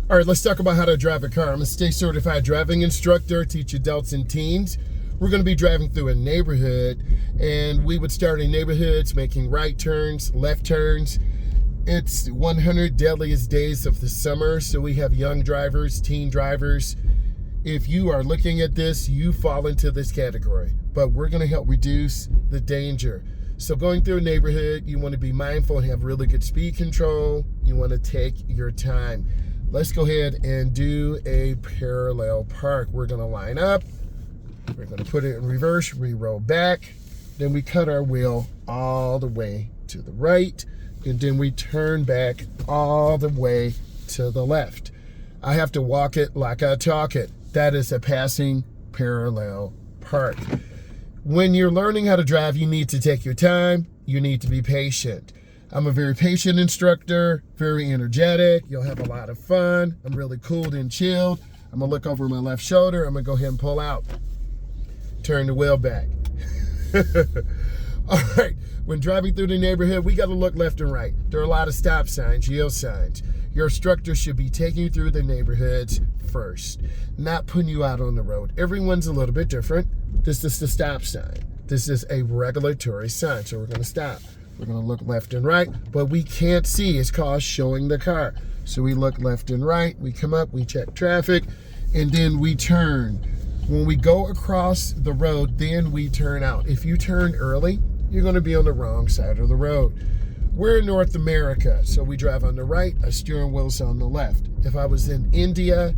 All right, let's talk about how to drive a car. I'm a state certified driving instructor, teach adults and teens. We're going to be driving through a neighborhood, and we would start in neighborhoods making right turns, left turns. It's 100 deadliest days of the summer, so we have young drivers, teen drivers. If you are looking at this, you fall into this category, but we're going to help reduce the danger. So going through a neighborhood, you want to be mindful and have really good speed control. You want to take your time. Let's go ahead and do a parallel park. We're going to line up. We're going to put it in reverse, re-roll back. Then we cut our wheel all the way to the right. And then we turn back all the way to the left. I have to walk it like I talk it. That is a passing parallel park. When you're learning how to drive, you need to take your time. You need to be patient. I'm a very patient instructor, very energetic. You'll have a lot of fun. I'm really cooled and chilled. I'm gonna look over my left shoulder. I'm gonna go ahead and pull out. Turn the wheel back. All right, when driving through the neighborhood, we gotta look left and right. There are a lot of stop signs, yield signs. Your instructor should be taking you through the neighborhoods first, not putting you out on the road. Everyone's a little bit different. This is the stop sign. This is a regulatory sign, so we're gonna stop. We're gonna look left and right, but we can't see. It's called showing the car. So we look left and right, we come up, we check traffic, and then we turn. When we go across the road, then we turn out. If you turn early, you're gonna be on the wrong side of the road. We're in North America, so we drive on the right, a steering wheel's on the left. If I was in India,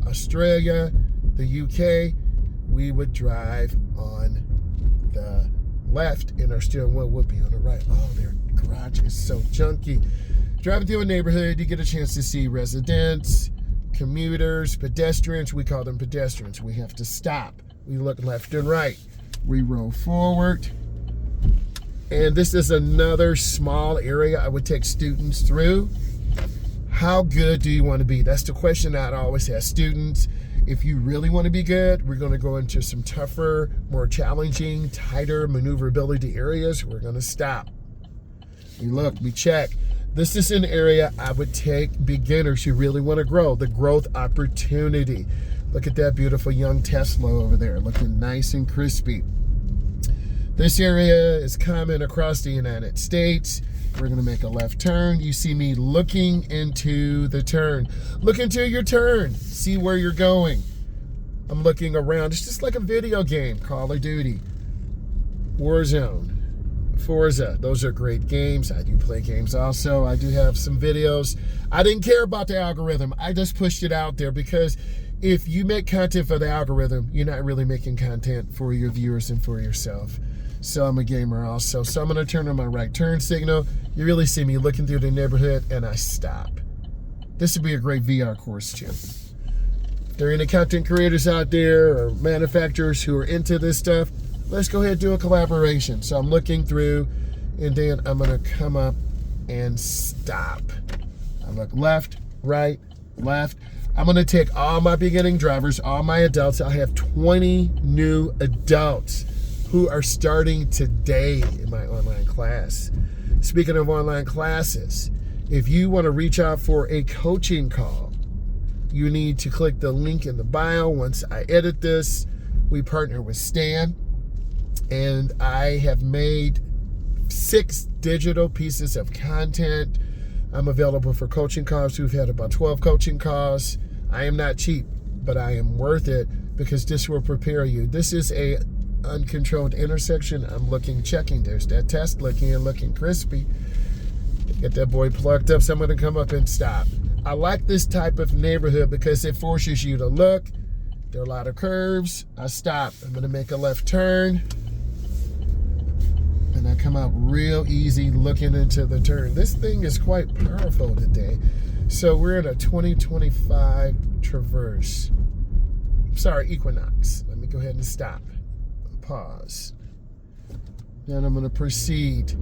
Australia, the UK, we would drive on the left and our steering wheel would be on the right. Oh, their garage is so junky. Driving through a neighborhood, you get a chance to see residents, commuters, pedestrians. We call them pedestrians. We have to stop. We look left and right. We roll forward. And this is another small area I would take students through. How good do you want to be? That's the question I'd always ask students. If you really want to be good, we're going to go into some tougher, more challenging, tighter maneuverability areas. We're going to stop. We look, we check. This is an area I would take beginners who really want to grow, the growth opportunity. Look at that beautiful young Tesla over there, looking nice and crispy. This area is common across the United States. We're gonna make a left turn. You see me looking into the turn. Look into your turn. See where you're going. I'm looking around. It's just like a video game. Call of Duty, Warzone, Forza. Those are great games. I do play games also. I do have some videos. I didn't care about the algorithm. I just pushed it out there because if you make content for the algorithm, you're not really making content for your viewers and for yourself. So I'm a gamer also. So I'm gonna turn on my right turn signal. You really see me looking through the neighborhood and I stop. This would be a great VR course too. If there are any content creators out there or manufacturers who are into this stuff, let's go ahead and do a collaboration. So I'm looking through and then I'm gonna come up and stop. I look left, right, left. I'm gonna take all my beginning drivers, all my adults. I have 20 new adults who are starting today in my online class. Speaking of online classes, if you want to reach out for a coaching call, you need to click the link in the bio. Once I edit this, we partner with Stan, and I have made 6 digital pieces of content. I'm available for coaching calls. We've had about 12 coaching calls. I am not cheap, but I am worth it because this will prepare you. This is a uncontrolled intersection. I'm looking, checking. There's that test looking and looking crispy. Get that boy plugged up. So I'm gonna come up and stop. I like this type of neighborhood because it forces you to look. There are a lot of curves. I stop. I'm gonna make a left turn. And I come out real easy looking into the turn. This thing is quite powerful today. So we're in a 2025 Traverse. Sorry, Equinox. Let me go ahead and stop. Pause. Then I'm going to proceed.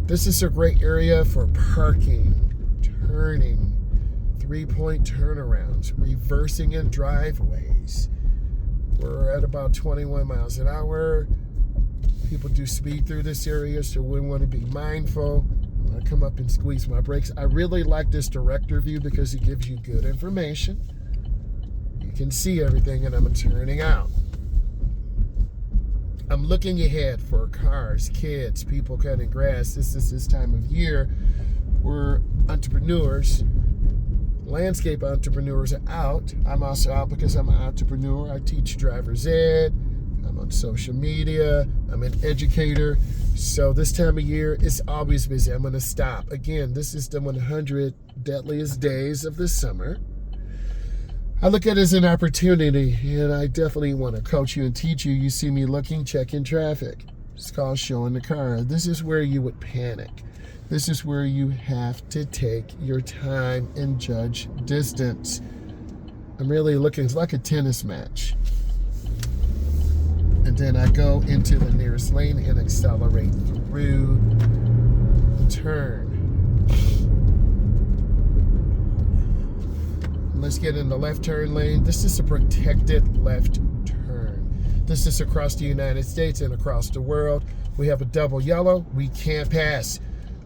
This is a great area for parking, turning, 3-point turnarounds, reversing in driveways. We're at about 21 miles an hour. People do speed through this area, so we want to be mindful. I'm I come up and squeeze my brakes. I really like this director view because it gives you good information. You can see everything, and I'm turning out. I'm looking ahead for cars, kids, people cutting grass. This is this time of year where entrepreneurs, landscape entrepreneurs are out. I'm also out because I'm an entrepreneur. I teach driver's ed. I'm on social media. I'm an educator. So this time of year, it's always busy. I'm going to stop. Again, this is the 100 deadliest days of the summer. I look at it as an opportunity, and I definitely want to coach you and teach you. You see me looking, checking traffic. It's called showing the car. This is where you would panic. This is where you have to take your time and judge distance. I'm really looking, it's like a tennis match. And then I go into the nearest lane and accelerate through the turn. Let's get in the left turn lane. This is a protected left turn. This is across the United States and across the world. We have a double yellow. We can't pass.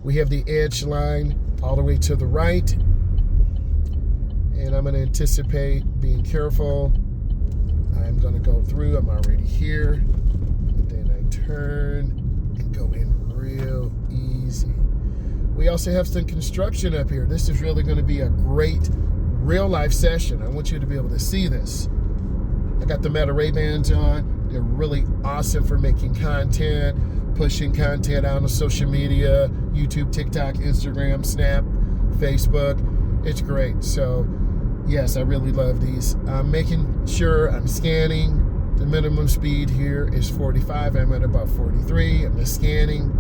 We have the edge line all the way to the right. And I'm going to anticipate being careful. I'm going to go through. I'm already here. And then I turn and go in real easy. We also have some construction up here. This is really going to be a great real life session. I want you to be able to see this. I got the Meta Ray-Bans on. They're really awesome for making content, pushing content out on social media, YouTube, TikTok, Instagram, Snap, Facebook. It's great. So yes, I really love these. I'm making sure I'm scanning. The minimum speed here is 45. I'm at about 43. I'm just scanning.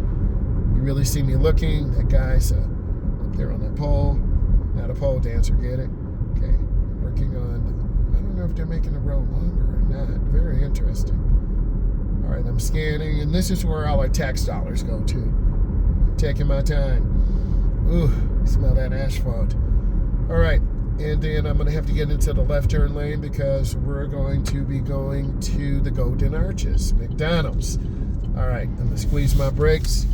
You really see me looking. That guy's up there on that pole. Not a pole dancer, get it? Okay, working on, I don't know if they're making the road longer or not. Very interesting. All right, I'm scanning, and this is where all our tax dollars go to. I'm taking my time. Ooh, smell that asphalt. All right, and then I'm gonna have to get into the left turn lane because we're going to be going to the Golden Arches, McDonald's. All right, I'm gonna squeeze my brakes.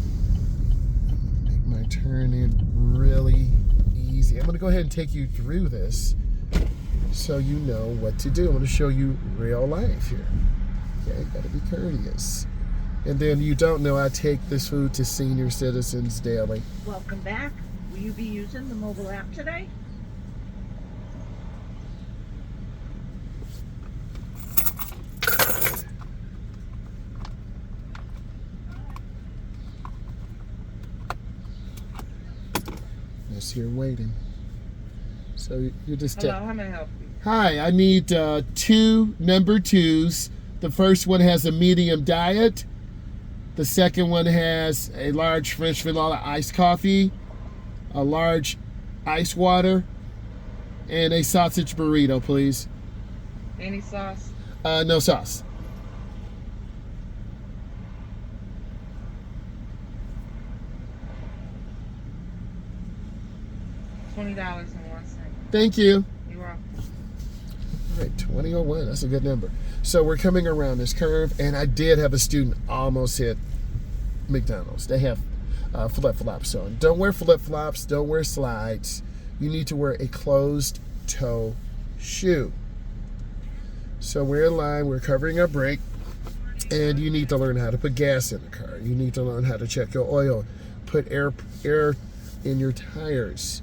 Make my turn in really easy. I'm going to go ahead and take you through this so you know what to do. I'm going to show you real life here. Okay, got to be courteous. And then you don't know, I take this food to senior citizens daily. Welcome back. Will you be using the mobile app today? Here waiting. So you just Hello, how may I help you? Hi, I need 2 number 2s. The first one has a medium diet. The second one has a large French vanilla iced coffee, a large ice water, and a sausage burrito, please. Any sauce? No sauce. $20.01. Thank you. You're welcome. All right, 2001. That's a good number. So we're coming around this curve, and I did have a student almost hit McDonald's. They have flip-flops on. Don't wear flip-flops. Don't wear slides. You need to wear a closed-toe shoe. So we're in line. We're covering our brake, and you need to learn how to put gas in the car. You need to learn how to check your oil, put air in your tires.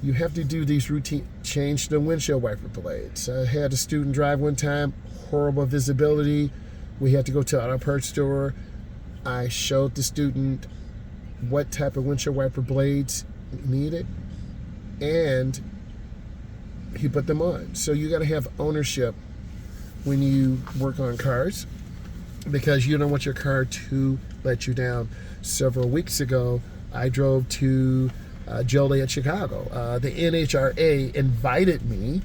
You have to do these routine, change the windshield wiper blades. I had a student drive one time, horrible visibility. We had to go to an auto parts store. I showed the student what type of windshield wiper blades needed, and he put them on. So you got to have ownership when you work on cars, because you don't want your car to let you down. Several weeks ago, I drove to Joliet, Chicago. The NHRA invited me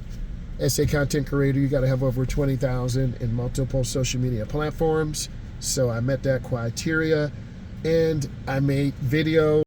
as a content creator. You got to have over 20,000 in multiple social media platforms. So I met that criteria, and I made video.